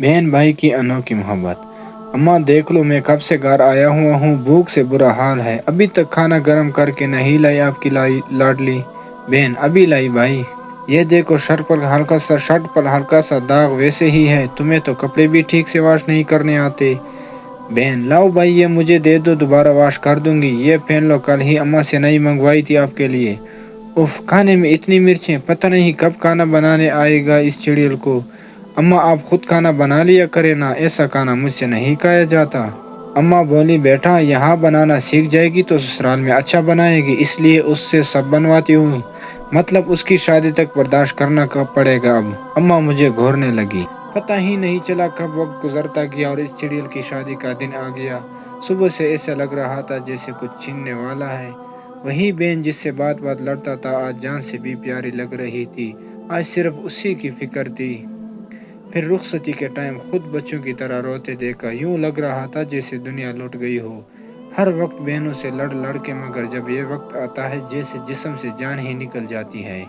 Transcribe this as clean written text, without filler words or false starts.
بہن بھائی کی انوکھی محبت۔ اماں دیکھ لو، میں کب سے گھر آیا ہوا ہوں، بھوک سے برا حال ہے، ابھی تک کھانا گرم کر کے نہیں لائی آپ کی لاڈلی بہن۔ ابھی لائی بھائی، یہ دیکھو شرٹ پر ہلکا سا داغ ویسے ہی ہے، تمہیں تو کپڑے بھی ٹھیک سے واش نہیں کرنے آتے۔ بہن لاؤ بھائی، یہ مجھے دے دو، دوبارہ واش کر دوں گی، یہ پہن لو، کل ہی اماں سے نئی منگوائی تھی آپ کے لیے۔ اف، کھانے میں اتنی مرچیں، پتہ نہیں کب کھانا بنانے آئے گا اس چڑیل کو۔ اماں آپ خود کھانا بنا لیا کرے نا، ایسا کھانا مجھ سے نہیں کھایا جاتا۔ اماں بولی بیٹا یہاں بنانا سیکھ جائے گی تو سسرال میں اچھا بنائے گی، اس لیے اس سے سب بنواتی ہوں، مطلب اس کی شادی تک برداشت کرنا پڑے گا اب۔ اماں مجھے گھورنے لگی۔ پتہ ہی نہیں چلا کب وقت گزرتا گیا اور اس چڑیل کی شادی کا دن آ گیا۔ صبح سے ایسا لگ رہا تھا جیسے کچھ چھیننے والا ہے۔ وہی بہن جس سے بات لڑتا تھا آج جان سے بھی پیاری لگ رہی تھی، آج صرف اسی کی فکر تھی۔ پھر رخصتی کے ٹائم خود بچوں کی طرح روتے دیکھا، یوں لگ رہا تھا جیسے دنیا لٹ گئی ہو۔ ہر وقت بہنوں سے لڑ کے، مگر جب یہ وقت آتا ہے جیسے جسم سے جان ہی نکل جاتی ہے۔